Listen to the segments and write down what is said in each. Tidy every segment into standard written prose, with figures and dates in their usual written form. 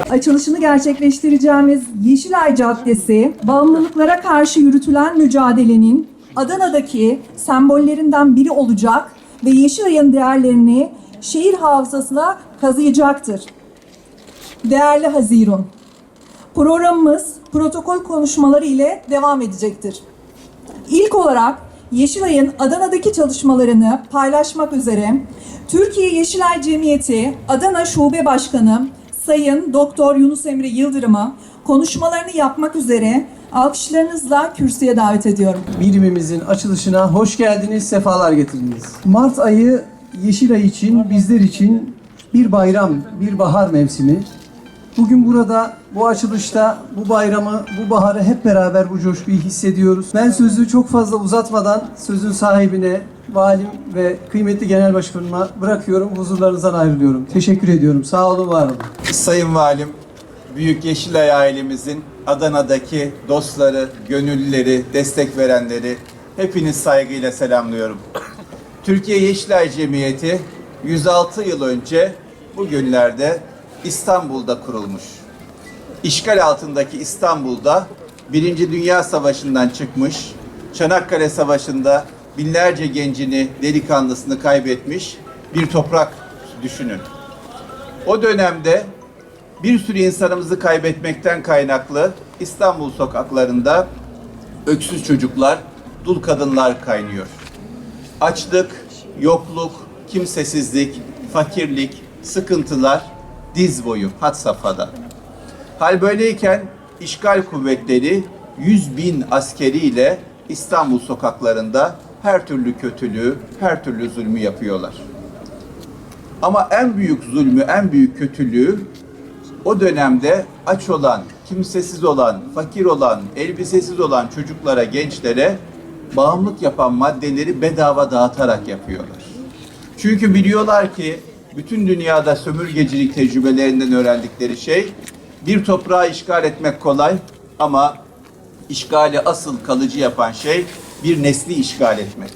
Açılışını gerçekleştireceğimiz Yeşilay Caddesi, bağımlılıklara karşı yürütülen mücadelenin Adana'daki sembollerinden biri olacak ve Yeşilay'ın değerlerini şehir hafızasına kazıyacaktır. Değerli Hazirun, programımız protokol konuşmaları ile devam edecektir. İlk olarak Yeşilay'ın Adana'daki çalışmalarını paylaşmak üzere Türkiye Yeşilay Cemiyeti Adana Şube Başkanı Sayın Doktor Yunus Emre Yıldırım'ı konuşmalarını yapmak üzere alkışlarınızla kürsüye davet ediyorum. Birimimizin açılışına hoş geldiniz, sefalar getirdiniz. Mart ayı Yeşilay için, bizler için bir bayram, bir bahar mevsimi. Bugün burada, bu açılışta bu bayramı, bu baharı hep beraber bu coşkuyu hissediyoruz. Ben sözü çok fazla uzatmadan sözün sahibine, valim ve kıymetli genel başkanıma bırakıyorum. Huzurlarınızdan ayrılıyorum. Teşekkür ediyorum. Sağ olun, var olun. Sayın Valim, Büyük Yeşilay ailemizin Adana'daki dostları, gönüllüleri, destek verenleri hepiniz saygıyla selamlıyorum. Türkiye Yeşilay Cemiyeti 106 yıl önce bugünlerde İstanbul'da kurulmuş. İşgal altındaki İstanbul'da Birinci Dünya Savaşı'ndan çıkmış, Çanakkale Savaşı'nda binlerce gencini, delikanlısını kaybetmiş bir toprak düşünün. O dönemde bir sürü insanımızı kaybetmekten kaynaklı İstanbul sokaklarında öksüz çocuklar, dul kadınlar kaynıyor. Açlık, yokluk, kimsesizlik, fakirlik, sıkıntılar diz boyu, had safhada. Hal böyleyken işgal kuvvetleri 100.000 askeriyle İstanbul sokaklarında her türlü kötülüğü, her türlü zulmü yapıyorlar. Ama en büyük zulmü, en büyük kötülüğü o dönemde aç olan, kimsesiz olan, fakir olan, elbisesiz olan çocuklara, gençlere bağımlılık yapan maddeleri bedava dağıtarak yapıyorlar. Çünkü biliyorlar ki bütün dünyada sömürgecilik tecrübelerinden öğrendikleri şey, bir toprağı işgal etmek kolay ama işgali asıl kalıcı yapan şey bir nesli işgal etmek.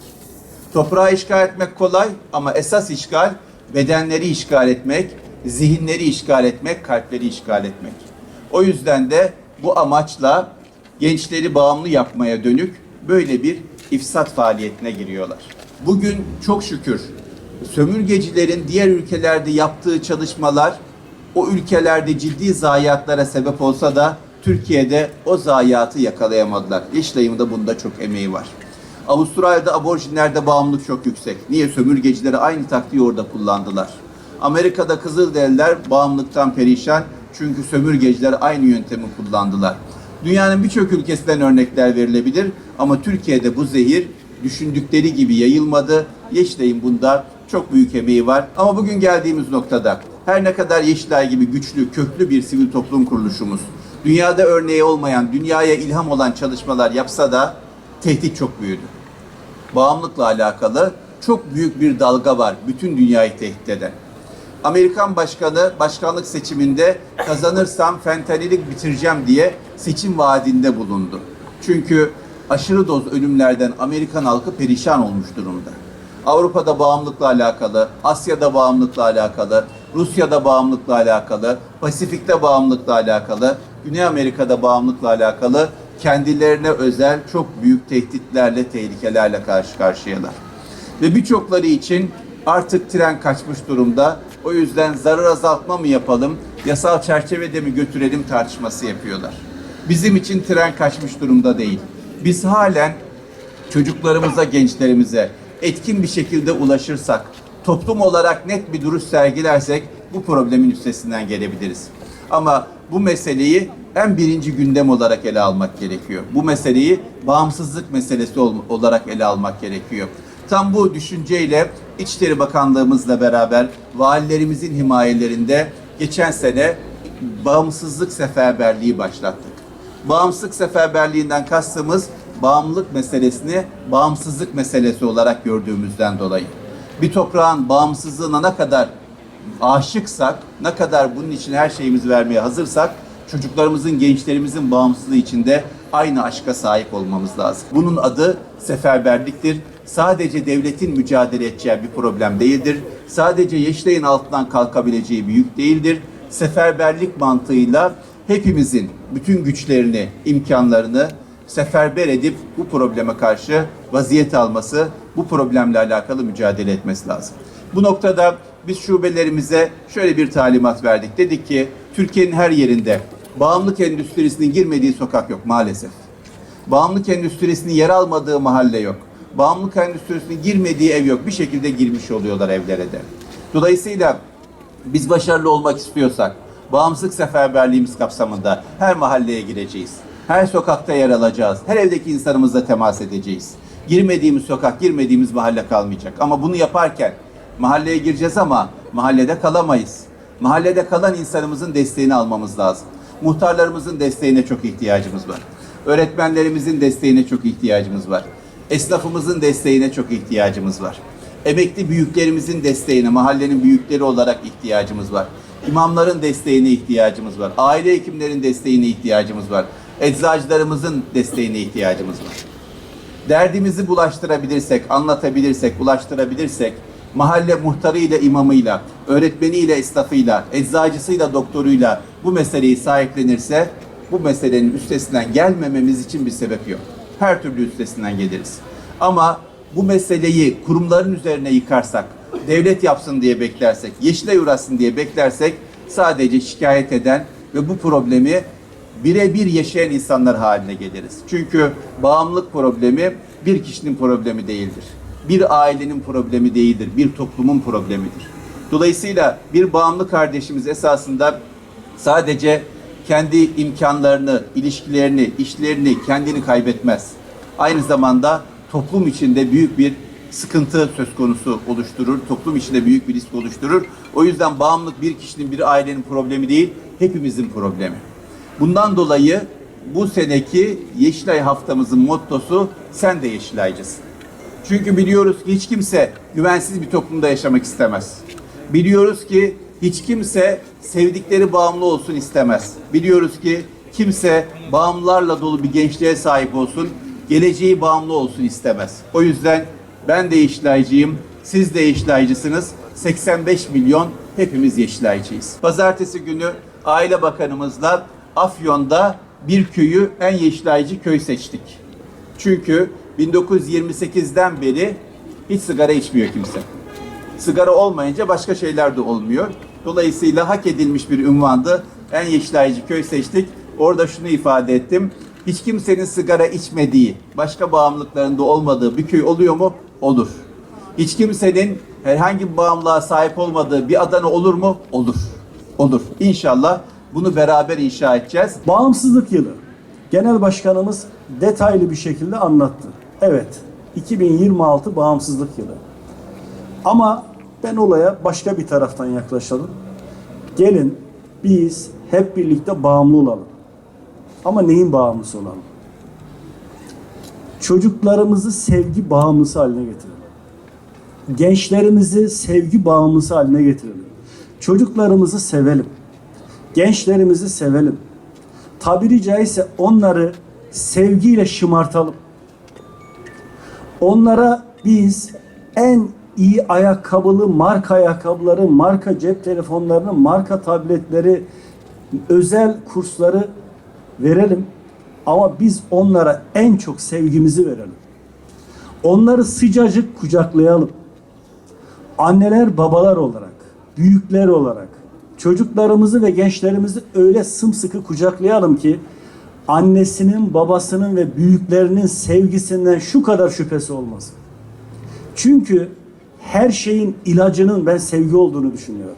Toprağı işgal etmek kolay ama esas işgal bedenleri işgal etmek, zihinleri işgal etmek, kalpleri işgal etmek. O yüzden de bu amaçla gençleri bağımlı yapmaya dönük böyle bir ifsat faaliyetine giriyorlar. Bugün çok şükür sömürgecilerin diğer ülkelerde yaptığı çalışmalar o ülkelerde ciddi zayiatlara sebep olsa da Türkiye'de o zayiatı yakalayamadılar. Yeşilay'ın da bunda çok emeği var. Avustralya'da aborjinlerde bağımlılık çok yüksek. Niye? Sömürgecileri aynı taktiği orada kullandılar. Amerika'da Kızılderililer bağımlılıktan perişan çünkü sömürgeciler aynı yöntemi kullandılar. Dünyanın birçok ülkesinden örnekler verilebilir ama Türkiye'de bu zehir düşündükleri gibi yayılmadı. Yeşilay'ın bunda çok büyük emeği var. Ama bugün geldiğimiz noktada her ne kadar Yeşilay gibi güçlü, köklü bir sivil toplum kuruluşumuz, dünyada örneği olmayan, dünyaya ilham olan çalışmalar yapsa da tehdit çok büyüdü. Bağımlılıkla alakalı çok büyük bir dalga var bütün dünyayı tehdit eden. Amerikan başkanı başkanlık seçiminde kazanırsam fentanili bitireceğim diye seçim vaadinde bulundu. Çünkü aşırı doz ölümlerden Amerikan halkı perişan olmuş durumda. Avrupa'da bağımlılıkla alakalı, Asya'da bağımlılıkla alakalı, Rusya'da bağımlılıkla alakalı, Pasifik'te bağımlılıkla alakalı, Güney Amerika'da bağımlılıkla alakalı kendilerine özel çok büyük tehditlerle, tehlikelerle karşı karşıyalar. Ve birçokları için artık tren kaçmış durumda. O yüzden zarar azaltma mı yapalım, yasal çerçevede mi götürelim tartışması yapıyorlar. Bizim için tren kaçmış durumda değil. Biz halen çocuklarımıza, gençlerimize etkin bir şekilde ulaşırsak, toplum olarak net bir duruş sergilersek bu problemin üstesinden gelebiliriz. Ama bu meseleyi en birinci gündem olarak ele almak gerekiyor. Bu meseleyi bağımsızlık meselesi olarak ele almak gerekiyor. Tam bu düşünceyle İçişleri Bakanlığımızla beraber valilerimizin himayelerinde geçen sene bağımsızlık seferberliği başlattık. Bağımsızlık seferberliğinden kastımız bağımlılık meselesini bağımsızlık meselesi olarak gördüğümüzden dolayı. Bir toprağın bağımsızlığına ne kadar aşıksak, ne kadar bunun için her şeyimizi vermeye hazırsak, çocuklarımızın, gençlerimizin bağımsızlığı için de aynı aşka sahip olmamız lazım. Bunun adı seferberliktir. sadece devletin mücadele edeceği bir problem değildir. Sadece Yeşilay'ın altından kalkabileceği bir yük değildir. Seferberlik mantığıyla hepimizin bütün güçlerini, imkanlarını seferber edip bu probleme karşı vaziyet alması, bu problemle alakalı mücadele etmesi lazım. Bu noktada biz şubelerimize şöyle bir talimat verdik. Dedik ki Türkiye'nin her yerinde bağımlılık endüstrisinin girmediği sokak yok maalesef. Bağımlılık endüstrisinin yer almadığı mahalle yok. Bağımlılık endüstrisinin girmediği ev yok. Bir şekilde girmiş oluyorlar evlere de. Dolayısıyla biz başarılı olmak istiyorsak bağımsızlık seferberliğimiz kapsamında her mahalleye gireceğiz. Her sokakta yer alacağız. Her evdeki insanımızla temas edeceğiz. Girmediğimiz sokak, girmediğimiz mahalle kalmayacak. Ama bunu yaparken mahalleye gireceğiz ama mahallede kalamayız. Mahallede kalan insanımızın desteğini almamız lazım. Muhtarlarımızın desteğine çok ihtiyacımız var. Öğretmenlerimizin desteğine çok ihtiyacımız var. Esnafımızın desteğine çok ihtiyacımız var. Emekli büyüklerimizin desteğine, mahallenin büyükleri olarak ihtiyacımız var. İmamların desteğine ihtiyacımız var. Aile hekimlerin desteğine ihtiyacımız var. Eczacılarımızın desteğine ihtiyacımız var. Derdimizi bulaştırabilirsek, anlatabilirsek, ulaştırabilirsek, mahalle muhtarıyla, imamıyla, öğretmeniyle, esnafıyla, eczacısıyla, doktoruyla bu meseleyi sahiplenirse, bu meselenin üstesinden gelmememiz için bir sebep yok. Her türlü üstesinden geliriz. Ama bu meseleyi kurumların üzerine yıkarsak, devlet yapsın diye beklersek, Yeşilay uğraşsın diye beklersek sadece şikayet eden ve bu problemi birebir yaşayan insanlar haline geliriz. Çünkü bağımlılık problemi bir kişinin problemi değildir. Bir ailenin problemi değildir. Bir toplumun problemidir. Dolayısıyla bir bağımlı kardeşimiz esasında sadece kendi imkanlarını, ilişkilerini, işlerini, kendini kaybetmez. Aynı zamanda toplum içinde büyük bir sıkıntı söz konusu oluşturur. Toplum içinde büyük bir risk oluşturur. O yüzden bağımlılık bir kişinin, bir ailenin problemi değil, hepimizin problemi. Bundan dolayı bu seneki Yeşilay haftamızın mottosu sen de Yeşilaycısın. Çünkü biliyoruz ki hiç kimse güvensiz bir toplumda yaşamak istemez. Biliyoruz ki hiç kimse sevdikleri bağımlı olsun istemez. Biliyoruz ki kimse bağımlılarla dolu bir gençliğe sahip olsun, geleceği bağımlı olsun istemez. O yüzden ben de Yeşilaycıyım, siz de Yeşilaycısınız. 85 milyon hepimiz Yeşilaycıyız. Pazartesi günü Aile Bakanımızla Afyon'da bir köyü en Yeşilaycı köy seçtik. Çünkü 1928'den beri hiç sigara içmiyor kimse. Sigara olmayınca başka şeyler de olmuyor. Dolayısıyla hak edilmiş bir ünvandı. En Yeşilaycı köy seçtik. Orada şunu ifade ettim. Hiç kimsenin sigara içmediği, başka bağımlılıklarında olmadığı bir köy oluyor mu? Olur. Hiç kimsenin herhangi bir bağımlılığa sahip olmadığı bir Adana olur mu? Olur. Olur. İnşallah bunu beraber inşa edeceğiz. Bağımsızlık yılı. Genel Başkanımız detaylı bir şekilde anlattı. Evet, 2026 bağımsızlık yılı. Ama ben olaya başka bir taraftan yaklaşalım. Gelin biz hep birlikte bağımlı olalım. Ama neyin bağımlısı olalım? Çocuklarımızı sevgi bağımlısı haline getirelim. Gençlerimizi sevgi bağımlısı haline getirelim. Çocuklarımızı sevelim. Gençlerimizi sevelim. Tabiri caizse onları sevgiyle şımartalım. Onlara biz en iyi ayakkabılı marka ayakkabıları, marka cep telefonlarını, marka tabletleri, özel kursları verelim. Ama biz onlara en çok sevgimizi verelim. Onları sıcacık kucaklayalım. Anneler, babalar olarak, büyükler olarak çocuklarımızı ve gençlerimizi öyle sımsıkı kucaklayalım ki annesinin, babasının ve büyüklerinin sevgisinden şu kadar şüphesi olmasın. Çünkü her şeyin ilacının ben sevgi olduğunu düşünüyorum.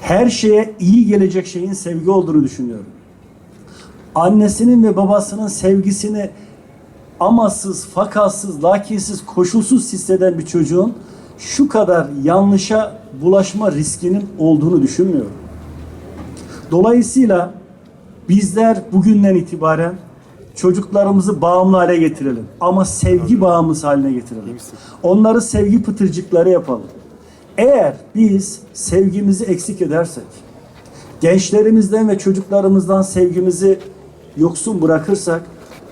Her şeye iyi gelecek şeyin sevgi olduğunu düşünüyorum. Annesinin ve babasının sevgisini amasız, fakatsız, lakinsiz, koşulsuz hisseden bir çocuğun şu kadar yanlışa bulaşma riskinin olduğunu düşünmüyorum. Dolayısıyla bizler bugünden itibaren çocuklarımızı bağımlı hale getirelim. Ama sevgi bağımlısı haline getirelim. Onları sevgi pıtırcıkları yapalım. Eğer biz sevgimizi eksik edersek, gençlerimizden ve çocuklarımızdan sevgimizi yoksun bırakırsak,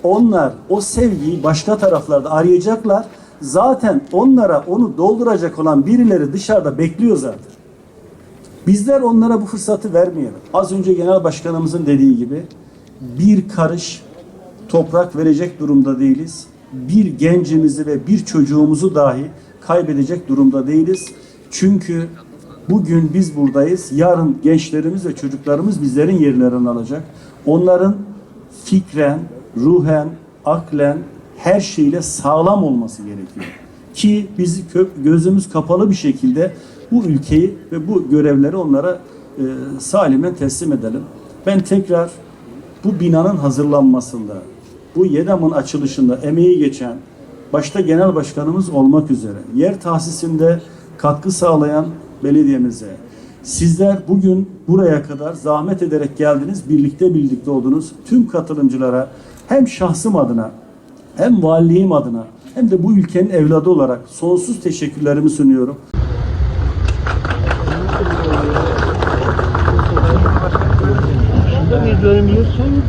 onlar o sevgiyi başka taraflarda arayacaklar. zaten onlara onu dolduracak olan birileri dışarıda bekliyor zaten. Bizler onlara bu fırsatı vermeyelim. Az önce Genel Başkanımızın dediği gibi bir karış toprak verecek durumda değiliz. Bir gencimizi ve bir çocuğumuzu dahi kaybedecek durumda değiliz. Çünkü bugün biz buradayız. Yarın gençlerimiz ve çocuklarımız bizlerin yerlerini alacak. Onların fikren, ruhen, aklen her şeyle sağlam olması gerekiyor. Ki biz gözümüz kapalı bir şekilde bu ülkeyi ve bu görevleri onlara salimen teslim edelim. Ben tekrar bu binanın hazırlanmasında, bu YEDAM'ın açılışında emeği geçen, başta genel başkanımız olmak üzere, yer tahsisinde katkı sağlayan belediyemize, sizler bugün buraya kadar zahmet ederek geldiniz, birlikte oldunuz. Tüm katılımcılara hem şahsım adına, hem valiliğim adına, hem de bu ülkenin evladı olarak sonsuz teşekkürlerimi sunuyorum. Bir dönüm yer soyuldu.